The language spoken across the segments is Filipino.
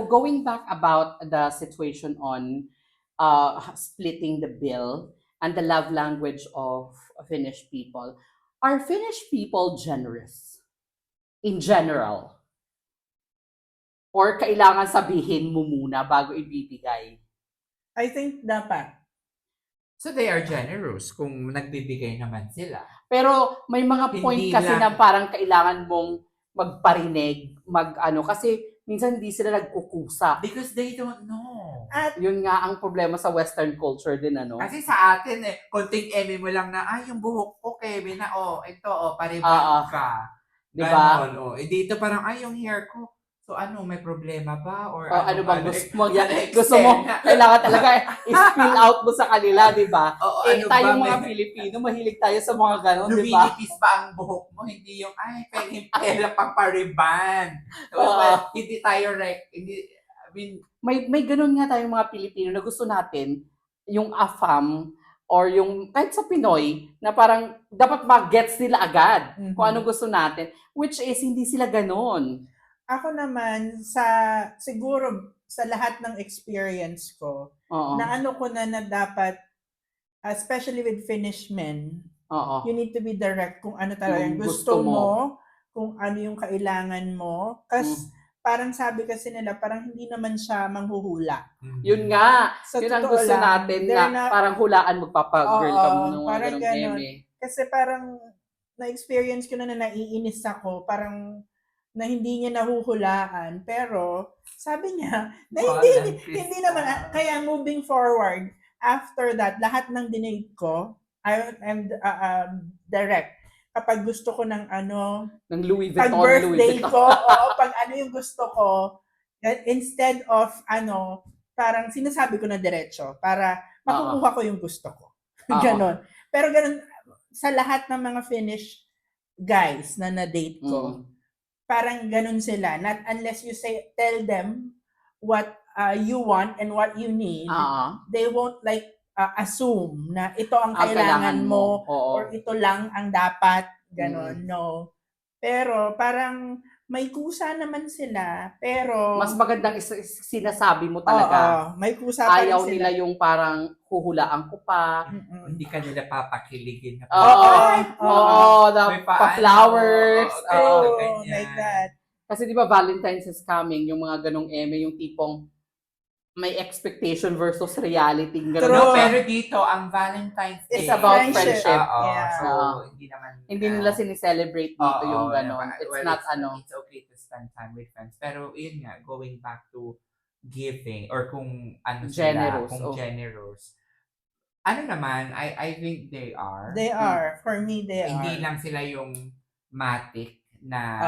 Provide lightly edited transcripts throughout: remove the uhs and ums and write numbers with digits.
Going back about the situation on splitting the bill and the love language of Finnish people, are Finnish people generous in general? Or kailangan sabihin mo muna bago ibibigay? I think dapat. So they are generous kung nagbibigay naman sila. Pero may mga point Hindi kasi lang. na parang kailangan mong magparinig, kasi minsan hindi sila nagkukusa. Because they don't know. At Yun nga ang problema sa Western culture din, ano? Kasi sa atin konting eme mo lang na, yung buhok ko, Kevin, na, ito, paribag ka. Diba? Ganon, dito parang, yung hair ko. So may problema ba? Or ano bang gusto mo? ano, Gusto mo, kailangan talaga i-spill out mo sa kanila, di ba? Tayong mga may- Pilipino, mahilig tayo sa mga ganon, di ba? Lumilipis pa ang buhok mo, hindi yung, pwedeng pera pang pariban. Hindi tayo, hindi, I mean, May ganon nga tayong mga Pilipino na gusto natin, yung AFAM, or yung, kahit sa Pinoy, na parang dapat mag-gets nila agad kung ano gusto natin, which is hindi sila ganon. ako naman, siguro sa lahat ng experience ko, Oo. na ano ko na dapat, especially with Finnish men, Oo. you need to be direct kung ano talaga Yung yung gusto gusto mo, kung ano yung kailangan mo. Kasi parang sabi kasi nila, parang hindi naman siya manghuhula. Yun nga. Sa Yun ang totoo gusto lang, natin na parang hulaan, magpapag-girl ka Oo, muna ng mga parang ganong ganon. eme. Kasi parang na-experience ko na naiinis ako, parang na hindi niya nahuhulaan. Pero sabi niya, na hindi naman, kaya moving forward, after that, lahat ng dinate ko, I'm direct. Kapag gusto ko ng Ng Louis pag Vuitton, birthday ko, pag ano yung gusto ko, instead of parang sinasabi ko na diretso, para makukuha ko yung gusto ko. Ganon. Pero ganon, sa lahat ng mga Finnish guys na na-date ko, parang ganon sila. Not unless you tell them what you want and what you need, they won't assume na ito ang kailangan mo or ito lang ang dapat, ganon, no. Pero parang may kusa naman sila, pero mas magandang sinasabi mo talaga. may kusa pa rin Ayaw sila. nila yung parang huhulaan ko pa. Hindi ka nila papakiligin. Pa-flowers. Like that. Kasi di ba Valentine's is coming, yung mga ganong eme, yung tipong may expectation versus reality. No, pero dito, ang Valentine's Day is about friendship. So, hindi nila sinicelebrate dito yung ganon. It's not It's okay to spend time with friends. Pero yun nga, going back to giving or kung ano generous, sila, kung generous. Ano naman, I think they are. They are. For me, they Hindi are. lang sila yung matic na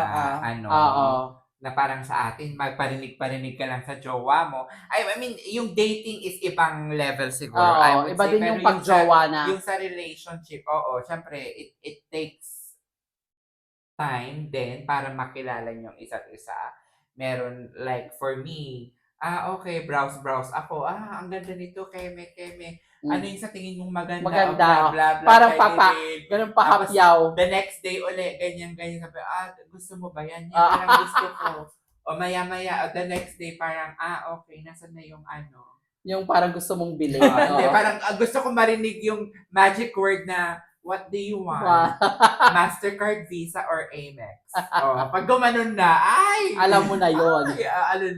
na parang sa atin, magparinig-parinig ka lang sa jowa mo. I mean, yung dating is ibang level siguro. Iba din yung pag-jowa na. Yung sa relationship, syempre, it takes time din para makilala yung isa't isa. Meron, like, for me, okay, browse ako. Ang ganda nito, keme. Ano yung sa tingin mong maganda? Maganda. Blah, parang ganun pahapyaw. The next day ulit, ganyan. Sabi, gusto mo ba yan? Yan parang gusto ko. O maya-maya, the next day parang, okay, nasan na yung ano? Yung parang gusto mong bilhin. Hindi, parang gusto ko marinig yung magic word na, what do you want? Mastercard, Visa, or Amex? Pag gumanon na, alam mo na yun. Alam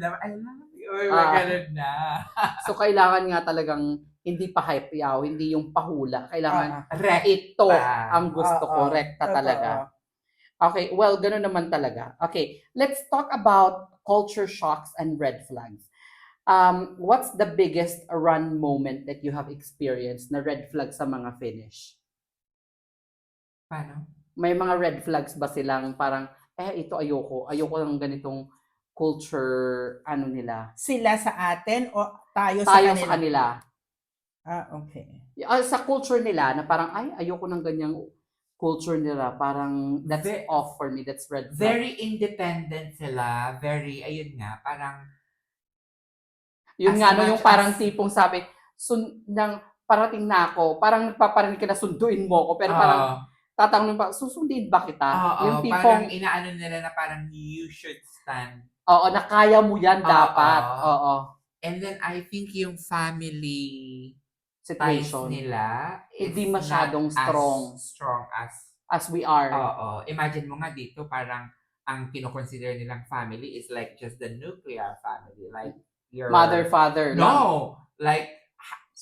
you, ganun na. So, kailangan nga talagang hindi pa hype-yaw, hindi yung pahula. Kailangan ito ang gusto ko. Rekta talaga. Okay, well, ganun naman talaga. Okay, let's talk about culture shocks and red flags. What's the biggest run moment that you have experienced na red flag sa mga Finnish? Paano? May mga red flags ba silang parang, ito ayoko ng ganitong culture, nila? Sila sa atin o tayo sa kanila? Okay. Sa culture nila, na parang, ayoko ng ganyang culture nila. Parang, that's off for me. That's red flag. Very independent sila. Very, ayun nga, parang... Yun nga, yung parang tipong sabi, parating na ako, parang nagpaparinig ka na sunduin mo ko, pero parang, tatanungin pa, susundin ba kita? Yung tipong, parang inaano nila na parang, you should stand Oo, na kaya mo yan dapat. Oo. Oo. And then I think yung family ties Situation. nila is Hindi masyadong not strong as strong as we are. Oo. Imagine mo nga dito, parang ang kino-consider nilang family is like just the nuclear family. Like your Mother, father lang. No, like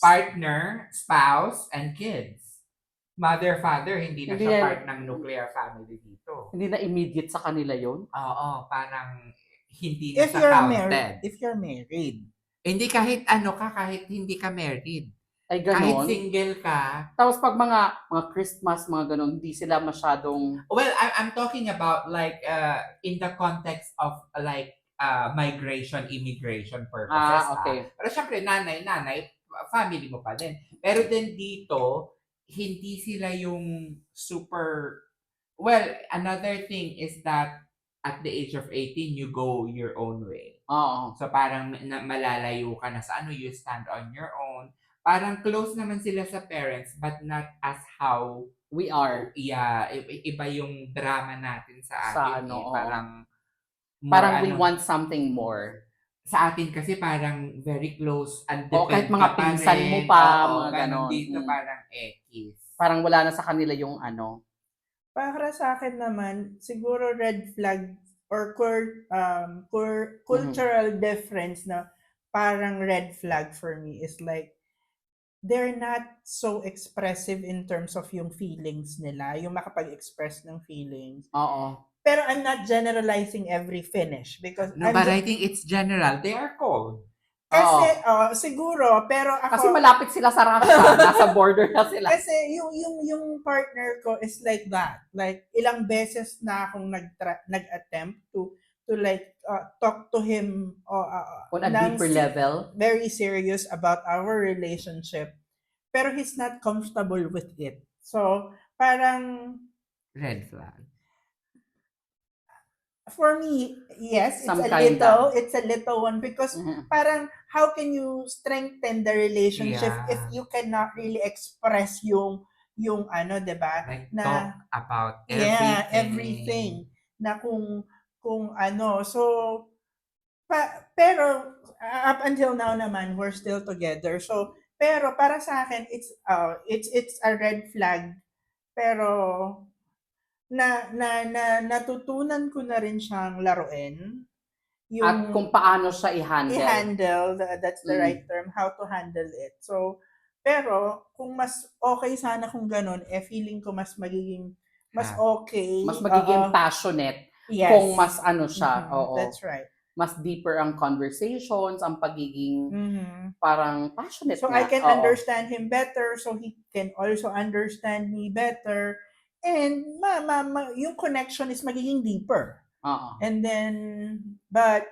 partner, spouse, and kids. Mother, father, hindi na Hindi siya yan- part ng nuclear family dito. Hindi na immediate sa kanila yon. Oo, parang hindi na If siya you're counted. married, if you're married. Hindi kahit ano ka, kahit hindi ka married. Ay, Kahit ganon. single ka. Tapos pag mga Christmas, mga ganon, hindi sila masyadong... Well, I'm talking about like in the context of like migration, immigration purposes. okay. Pero syempre, nanay, family mo pa din. Pero din dito, hindi sila yung super... Well, another thing is that at the age of 18, you go your own way. Oo. So parang malalayo ka na sa ano, you stand on your own. Parang close naman sila sa parents but not as how We are. yeah, iba yung drama natin sa Sa atin. ano, oo. Parang Parang we want something more. sa atin kasi parang very close and O kahit depend mga ka pa pinsan rin. mo pa, Oo, mga ganon. Dito parang ekis. Parang wala na sa kanila yung ano. Para sa akin naman, siguro red flag or cultural difference na parang red flag for me is like they're not so expressive in terms of yung feelings nila, yung makapag-express ng feelings. Oo. Pero I'm not generalizing every Finnish because No, but I think it's general. They are cold. kasi siguro pero ako Kasi malapit sila sa Russia. Nasa border na sila. kasi yung partner ko is like that. Like ilang beses na akong nag-attempt to like talk to him On a ng deeper level. very serious about our relationship. Pero he's not comfortable with it. So, parang Red flag. for me, yes, Some it's a little one because Mhm. parang how can you strengthen the relationship Yeah. if you cannot really express yung ano, 'di ba? Like Na talk about everything. yeah, everything na kung ano. So pero up until now naman we're still together. So pero para sa akin it's a red flag. Pero natutunan ko na rin siyang laruin. At kung paano siya i-handle, that's the Mm. right term, how to handle it. So, pero kung mas okay sana kung ganun, feeling ko mas magiging mas okay. Mas magiging passionate yes. kung mas ano siya. Mhm, Oo. that's right. Mas deeper ang conversations, ang pagiging Mhm. parang passionate So nga. I can Oo. understand him better, so he can also understand me better. And yung connection is magiging deeper. Oo. And then, but,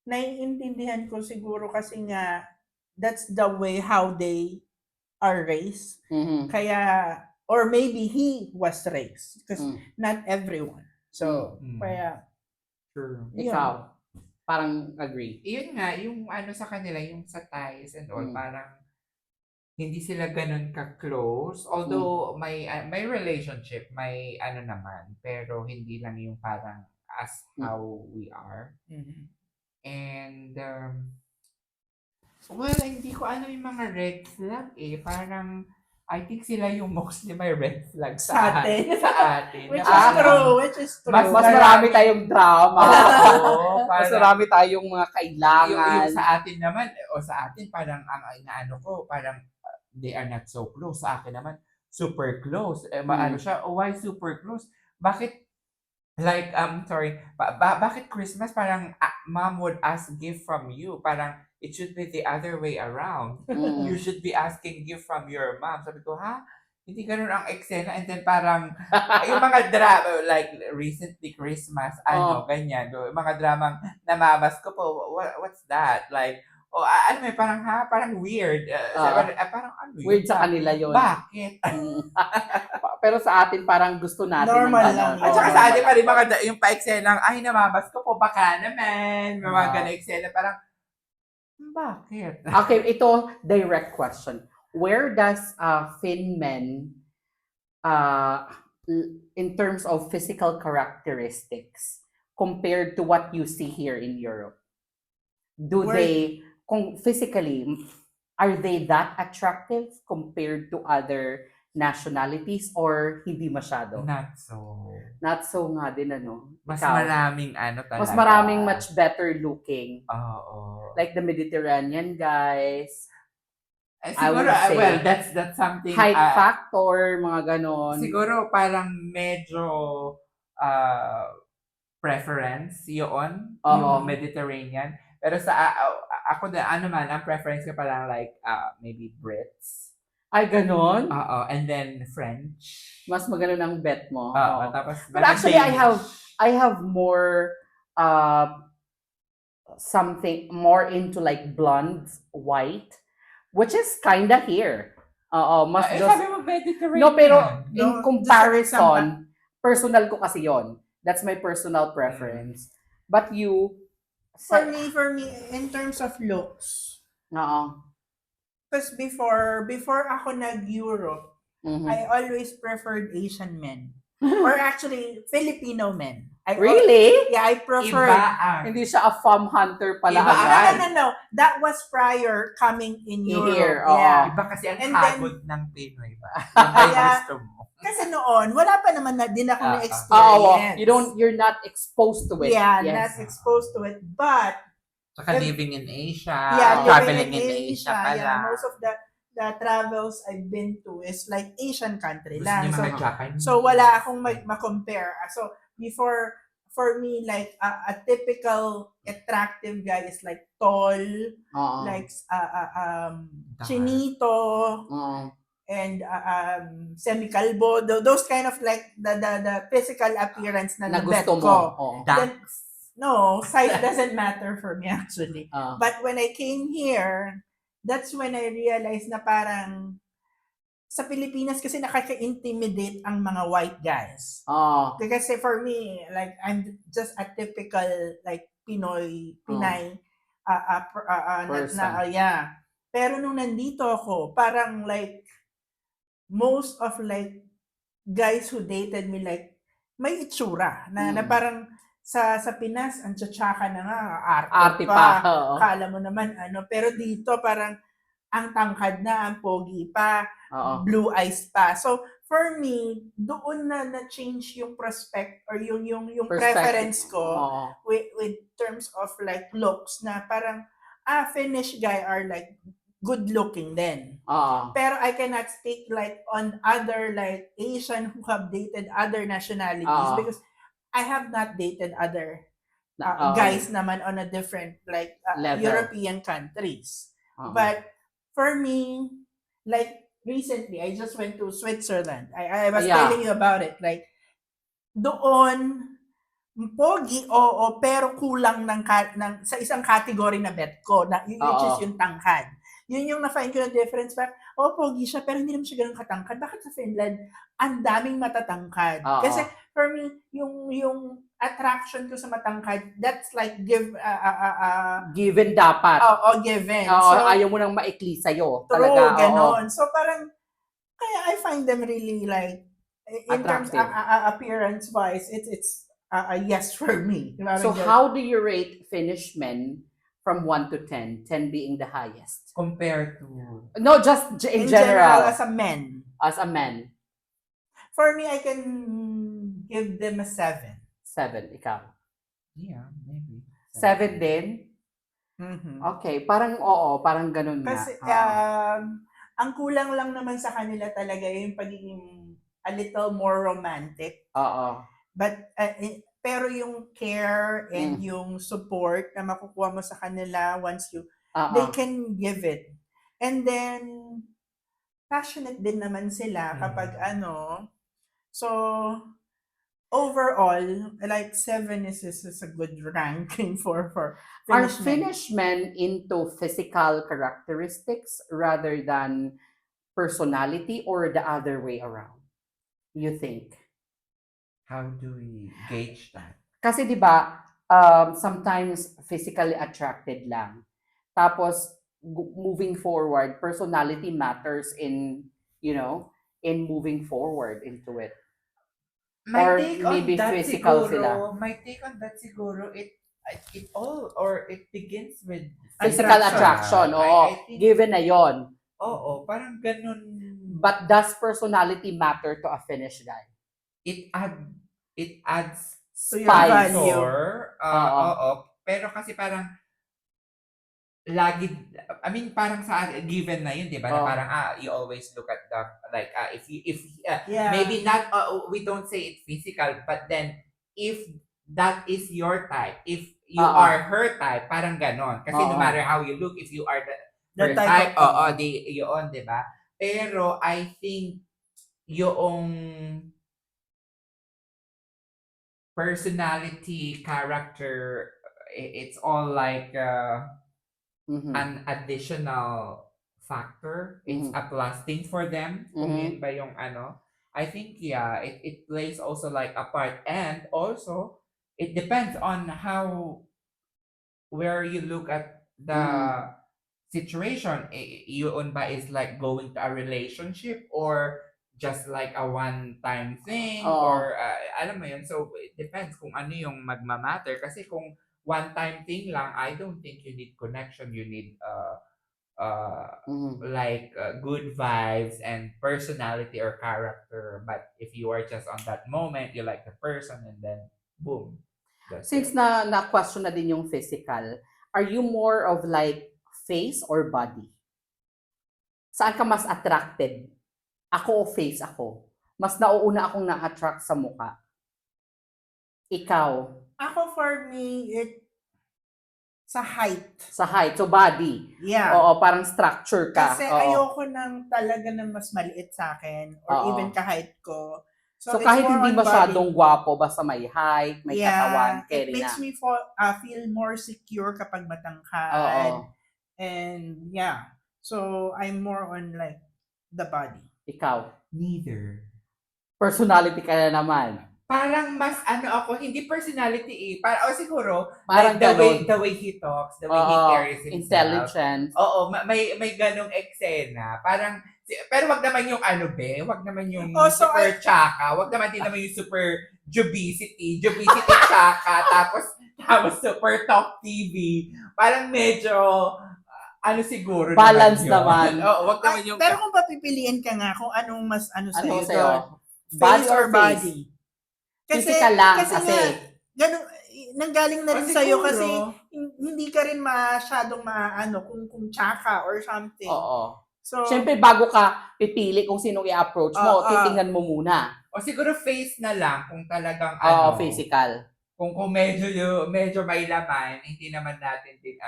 naiintindihan ko siguro kasi nga, that's the way how they are raised. Mhm. Kaya, or maybe he was raised. Because Mm. not everyone. So, kaya, True. yun. Ikaw, parang agree. Yun nga, yung ano sa kanila, yung sa ties and all, Mm. parang hindi sila ganun ka-close. Although may relationship, may ano naman, pero hindi lang yung parang as how we are. Mhm. And well, hindi ko ano yung mga red flag Parang I think sila yung mostly may red flag Sa atin. Sa atin. Which Na is parang- true, which is true. Mas marami tayong drama. Oo, Mas parang- marami tayong mga kailangan. yung sa atin naman, sa atin parang ang inaano ko, parang they are not so close. Sa akin naman, super close. Maano siya, why super close? Bakit, like, sorry, bakit Christmas parang mom would ask gift from you? Parang it should be the other way around. Mm. You should be asking gift from your mom. Sabi ko, ha? Hindi ganun ang eksena. And then parang, yung mga drama, like recently Christmas, ganyan. Yung mga dramang namamas ko po, what's that? Like, ano may parang parang weird. Parang ano yun? Weird sa kanila yun. Bakit? Pero sa atin parang gusto natin. Normal ng lang ano. yun. At saka sa atin pa rin yung pa-eksena, ay namamas ko po, baka naman. May mga ganang eksena, parang, bakit? Okay, ito, direct question. Where does Finn men, in terms of physical characteristics, compared to what you see here in Europe? Do Where- they, kung physically, are they that attractive compared to other nationalities or hindi masyado? Not so. Not so nga din, ano? Mas Ikaw? maraming ano talaga. Mas maraming much better looking. Oo. Like the Mediterranean guys. I Siguro, would say, well, that's something. Height factor, mga ganon. Siguro parang medyo preference yun, Oo. yung Mediterranean. Pero sa ako na ano man, ang preference ko parang like maybe Brits. Ay, ganon? Oo, and then French. Mas magano ng bet mo. Oo, Oo. tapos But actually, Danish. I have more something more into like blonde, white, which is kinda here. Oo, mas Sabi mo Mediterranean. No, pero No, in just comparison, personal ko kasi yon. That's my personal preference. But you, For me, in terms of looks, Oo. because before ako nag-Europe, Mhm. I always preferred Asian men. Or actually, Filipino men. Really? I Iba preferred. ang Hindi siya a farm hunter pala Iba- agad. No. That was prior coming in Europe. Here, oo. Yeah. iba kasi ang And then- hagod ng Pinoy ba? Yung ba yung Yeah. gusto mo? Kasi noon, wala pa naman na din ako Ah, na-experience. You're not exposed to it. Yeah, Yes. not exposed to it. But, Saka If- living in Asia, yeah, traveling living in Asia ka yeah, lang. most of the travels I've been to is like Asian country Gusto lang. niya So, mga Japanese. so wala akong ma-compare. So, before, for me, like, a typical attractive guy is like tall, Oo. like, chinito, Oo. and semi-calbo, those kind of like the physical appearance na Na bet gusto mo. ko. Oo. Then, no, size doesn't matter for me actually. Ah. But when I came here, that's when I realized na parang sa Pilipinas kasi nakaka-intimidate ang mga white guys. Oo. Kasi for me, like, I'm just a typical, like, Pinay, Person. yeah. Pero nung nandito ako, parang like, most of like, guys who dated me, like, may itsura, na parang, sa Pinas, ang tsatsaka na nga, arte pa. Oo. Kala mo naman, pero dito parang, ang tangkad na, ang pogi pa, Oo. blue eyes pa. So, for me, doon na change yung prospect or yung preference ko Oo. with terms of like looks na parang, Finnish guy are like good looking then. Oo. Pero I cannot speak like on other like Asian who have dated other nationalities Oo. because I have not dated other Oo. guys naman on a different like Level. European countries. Oo. But for me, like recently, I just went to Switzerland. I was Yeah. telling you about it. Like, doon, pogi, oo, pero kulang ng sa isang category na bet ko, which is yung tangkad. Yun yung na-find ko na difference. Pogi siya, pero hindi naman siya ganun katangkad. Bakit sa Finland, ang daming matatangkad? Oo. Kasi, for me, yung attraction ko sa matangkad, that's like Given dapat. given. Oo, So, ayaw mo nang maikli sa'yo. true, Talaga, oo. ganon. So, parang, kaya I find them really like, in terms Attractive. appearance-wise, it's a yes for me. Parang So ganun. how do you rate Finnish men from 1 to 10? 10 being the highest. Compared to No, just in general. as a man, As a man. for me, I can give them a 7. 7, ikaw. yeah, maybe 7 din? Mhm. Okay, parang oo, parang ganun nga. Kasi, Oo. ang kulang lang naman sa kanila talaga yung pagiging a little more romantic. Oo. But, pero yung care and yung support na makukuha mo sa kanila once they Oo. can give it. And then, passionate din naman sila kapag so, overall, like 7 is a good ranking for Are Finnish men. Finnish men into physical characteristics rather than personality or the other way around? You think? how do we gauge that? Kasi 'di ba, sometimes physically attracted lang. Tapos moving forward, personality matters in, in moving forward into it. My Or take on maybe that physical siguro, sila. my take on that siguro, it begins with Physical attraction, oo. I think, Given na yon. oo, parang ganun. But does personality matter to a Finnish guy? it adds To your value. factor, Oo. oo, pero kasi parang lagi, I mean, parang sa given na yun, di ba? Na Oo. parang, you always look at the, like, Yeah. maybe not, we don't say it physical, but then, if that is your type, if you Oo. are her type, parang ganon. Kasi no Oo. matter how you look, if you are her The type, type of oo, yun, di ba? Pero, I think, yung personality, character, it's all like, Mhm. an additional factor. It's Mhm. a plus thing for them. Kung Mhm. yun ba yung ano. I think, yeah, it plays also like a part. And also, it depends on where you look at the situation. Yun ba is like going to a relationship or just like a one-time thing Oo. or alam mo yun. So, it depends kung ano yung magmamatter. Kasi kung one-time thing lang, I don't think you need connection. You need like good vibes and personality or character. But if you are just on that moment, you like the person and then boom. That's Since it. na-question na din yung physical, are you more of like face or body? Saan ka mas attracted? Ako o face ako? Mas nauuna akong na-attract sa mukha. Ikaw, Ako, for me, sa height. sa height, so body. Yeah. Oo, parang structure ka. Kasi Oo. ayoko ng talaga ng mas maliit sa akin or Oo. even kahit ko. So it's kahit more hindi on masyadong body. gwapo, basta may height, may katawan, It carry makes na. me feel more secure kapag matangkad. Oo. And yeah. So I'm more on like the body. Ikaw, Neither. personality ka na naman. Parang mas ano ako, hindi personality o siguro, Parang like ganon. the way he talks, the way he Oo, carries himself. intelligent. Oo, may ganong eksena. Parang, pero wag naman yung wag naman yung Also, super tsaka, wag naman din naman yung super jubicity tsaka, tapos super talk TV. Parang medyo, siguro Balance naman naman. yun. Oo, wag naman yung... Pero kung papipiliin ka nga kung anong mas sa'yo Ano sa'yo? doon, Body face or or body? face? Physical lang kasi. nga, ganun, nanggaling na O, rin sa'yo siguro. kasi hindi ka rin masyadong kung tsaka or something. Oo. So, Siyempre, bago ka pipili kung sinong i-approach mo, titingnan mo muna. O siguro face na lang kung talagang Oo, physical. Kung medyo may laman, hindi naman natin din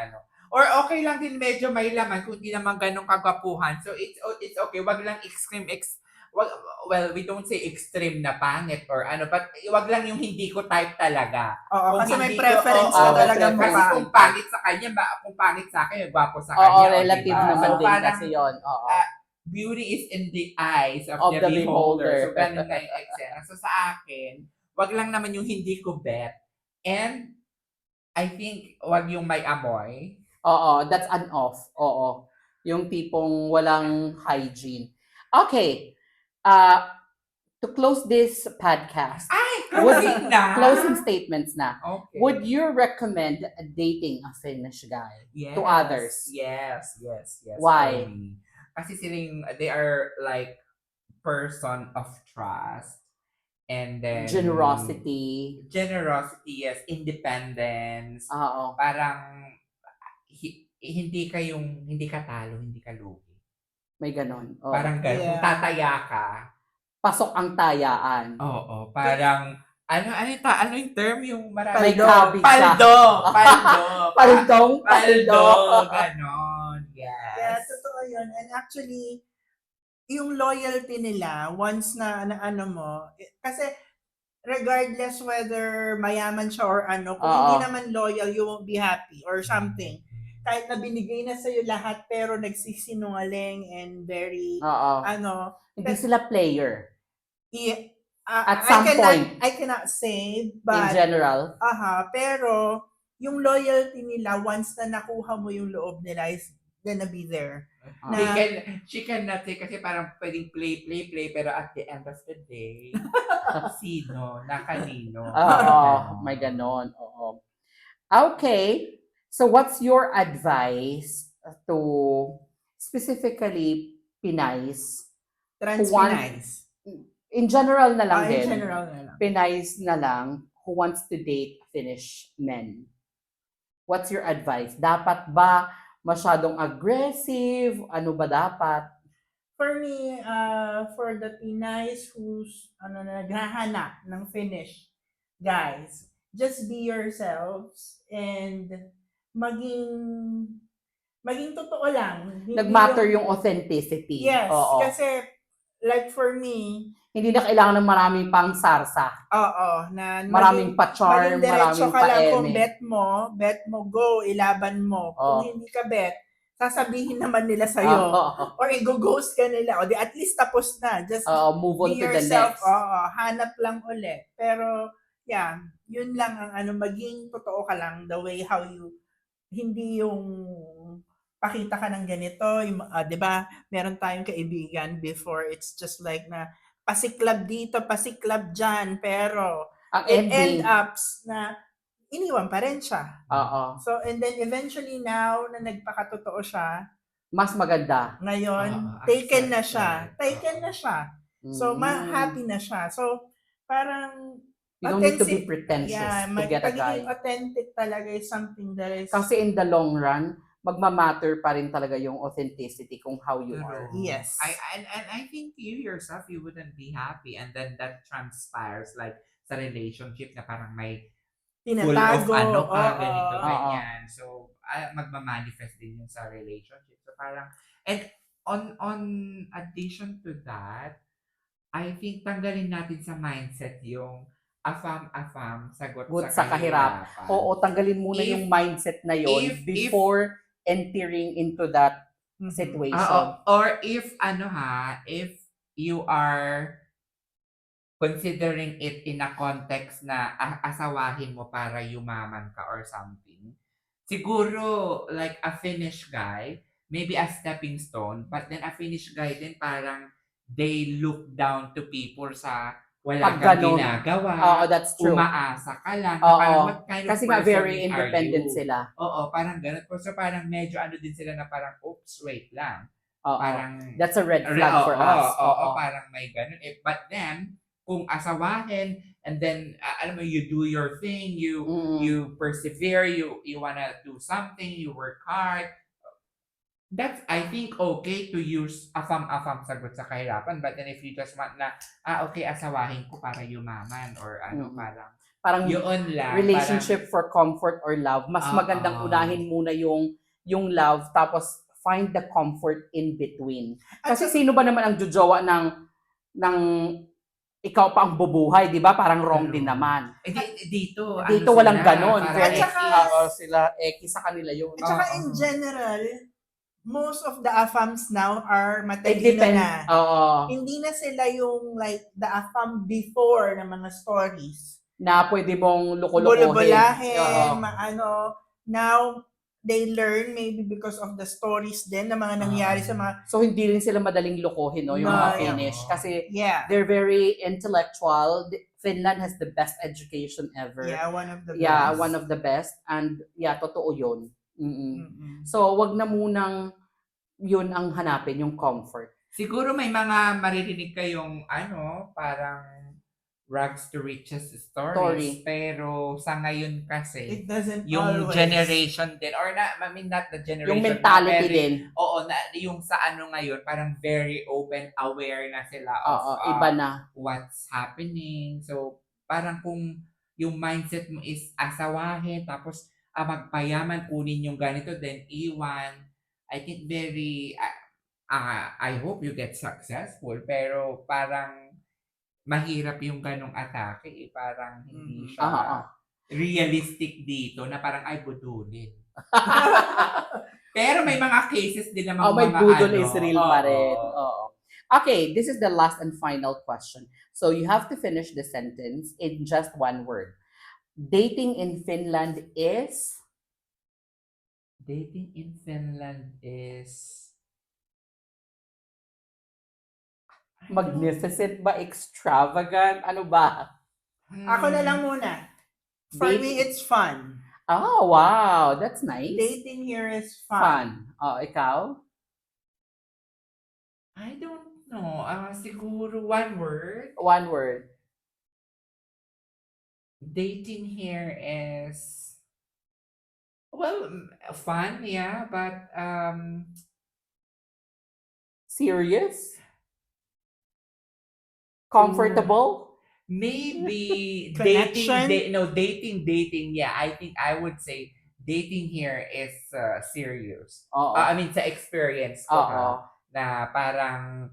Or okay lang din medyo may laman kung hindi naman ganun kagwapuhan. So it's okay. Wag lang well, we don't say extreme na pangit or but wag lang yung hindi ko type talaga. Oo, kasi may hindi preference oo, ka may talaga preference. Kasi mukha. kung pangit sa kanya, kung pangit sa akin, gwapo sa Oo, kanya. relative diba? naman So, din parang, kasi yun. Oo. beauty is in the eyes of, Of the the beholder. beholder. So, ganun na yung eksena. So, sa akin, wag lang naman yung hindi ko bet. And, I think, wag yung may amoy. Oo, that's an off. Oo. Yung tipong walang hygiene. Okay. To close this podcast, Closing na. closing statements na. Okay. Would you recommend dating a Finnish guy Yes. to others? Yes. Why? For me. Kasi they are like person of trust. And then Generosity. Yes. Independence. Oo. Parang hindi ka talo, hindi ka lugi. May ganon. Oo. Parang ganon. Yeah. Kung tataya ka, pasok ang tayaan. oo, parang ano yung term yung marami? May kabig siya. Paldo, Paldo. ganon. Yes. Yeah, totoo yun. And actually, yung loyalty nila, once na ano mo, kasi regardless whether mayaman siya or kung hindi naman loyal, you won't be happy or something. Kahit na binigay na sa'yo lahat, pero nagsisinungaling and very, Hindi sila player. At some point. I cannot say, but, in general. pero, yung loyalty nila, once na nakuha mo yung loob nila, is gonna be there. She cannot say kasi parang pwedeng play, pero at the end of the day, Sino? Na kanino? Oo, may ganon. Oo. Okay. So what's your advice to specifically Pinays who want, Trans-Pinays. in general na lang In din, general na lang. Pinays na lang who wants to date Finnish men? What's your advice? Dapat ba masyadong aggressive? Ano ba dapat? For me, for the Pinays who's naghahanap ng Finnish guys, just be yourselves and maging maging totoo lang. Hindi Nag-matter yung authenticity. Yes, Oo. kasi like for me, Hindi na kailangan ng maraming pang sarsa. na Maraming pa-charm, maging diretso maraming ka lang kung pa-eme. bet mo, go, ilaban mo. Kung Oo. hindi ka bet, sasabihin naman nila sa'yo. Oo. Or i-ghost ka nila. O di at least tapos na. Just Move on be to the yourself. next. Hanap lang ulit. Pero, yeah, yun lang ang maging totoo ka lang the way how you, hindi yung pakita ka ng ganito, yung, 'di ba? Meron tayong kaibigan before, it's just like na pasiklab dito, pasiklab diyan, pero Ang it ending. end ups na iniwan pa rin siya. Oo. So, and then eventually now na nagpakatotoo siya, Mas maganda. ngayon, taken na siya. Taken na siya. So, happy Mm. na siya. So, parang, You don't need to be pretentious yeah, to get a guy. pagiging authentic talaga is something that is, Kasi in the long run, magmamatter pa rin talaga yung authenticity kung how you are. yes. And I think you yourself, you wouldn't be happy. And then that transpires like sa relationship na parang may full of tinatago. ano ka, Oo. ganito, Oo. ganyan. So, magmamanifest din yun sa relationship. So, parang, and on addition to that, I think tanggalin natin sa mindset yung afam, sagot Good sa sa kahirap. kahirapan. Oo, tanggalin muna If- yung mindset na yon if- before entering into that situation. Or if if you are considering it in a context na asawahin mo para yumaman ka or something, siguro like a Finnish guy, maybe a stepping stone, but then a Finnish guy din parang they look down to people sa wala Pag kang ganun. ginagawa, Oo, that's true. umaasa ka lang, na Oo. parang what kind of Kasi nga person very are independent you? sila. Oo, parang ganun. So parang medyo din sila na parang, oops, wait lang. Oo. Parang, That's a red flag for us. Oo, parang may ganun. But then, kung asawahin, and then, alam mo, you do your thing, you persevere, you wanna do something, you work hard, that's, I think, okay to use afam sagot sa kahirapan. But then if you just want na, okay, asawahin ko para yumaman, or Parang yun lang. relationship for comfort or love, mas magandang unahin muna yung love, tapos find the comfort in between. Kasi sino ba naman ang jojowa ng ikaw pa ang bubuhay, di ba? Parang wrong din naman. Dito Walang sila, ganon. parang Very, saka- sila, sa kanila yun. At saka in general, most of the AFAMs now are matalino na. Oo. Hindi na sila yung like the AFAM before na mga stories. Na pwede mong lukulukuhin. Bulabulahin, now, they learn maybe because of the stories din na mga nangyari sa mga... So, hindi rin sila madaling lukuhin, no? Yung mga Finnish. Kasi they're very intellectual. Finland has the best education ever. Yeah, one of the best. Yeah, one of the best. And totoo yun. So, wag na munang yun ang hanapin, yung comfort. Siguro may mga maririnig kayong parang rags to riches stories. Pero sa ngayon kasi, it doesn't yung always. generation din, or not the generation. Yung mentality din. Oo, yung sa ngayon, parang very open, aware na sila of iba na. What's happening. So, parang kung yung mindset mo is asawahin, tapos magpayaman, kunin yung ganito, then iwan. I think very, I hope you get successful, pero parang mahirap yung ganong atake. Parang hindi siya realistic dito, na parang ay budulin. Pero may mga cases din naman may budol is real pa rin. Okay, this is the last and final question. So you have to finish the sentence in just one word. Dating in Finland is? Dating in Finland is... Magnificent ba? Extravagant? Ano ba? Ako na lang muna. For Date- me, it's fun. Oh, wow. That's nice. Dating here is fun. Fun. Oh, ikaw? I don't know. Siguro one word. One word. Dating here is well, fun, yeah, but Serious? Comfortable? maybe Connection? dating. Yeah, I think I would say dating here is serious. Oo. I mean, sa experience ko Oo. na parang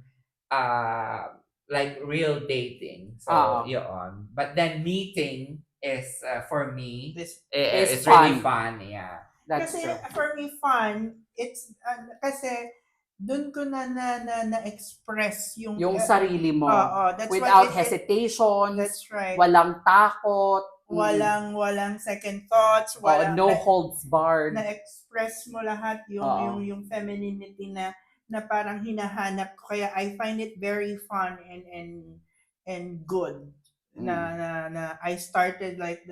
like real dating. So, Oo. yun. But then meeting is for me This, Is is really fun. fun. Yeah. That's kasi true. for me, fun, it's, kasi dun ko na-express yung, Yung sarili mo. that's Without why hesitations. that's right. Walang takot. Walang second thoughts, walang no holds barred. na-express mo lahat Oo. yung femininity na parang hinahanap ko, kaya I find it very fun and good na I started like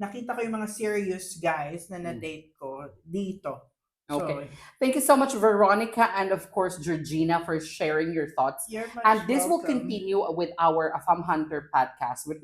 nakita ko yung mga serious guys na na-date ko dito. Okay. So, Thank you so much, Veronica, and of course, Georgina, for sharing your thoughts. you're much And this will welcome. continue with our Femme Hunter podcast with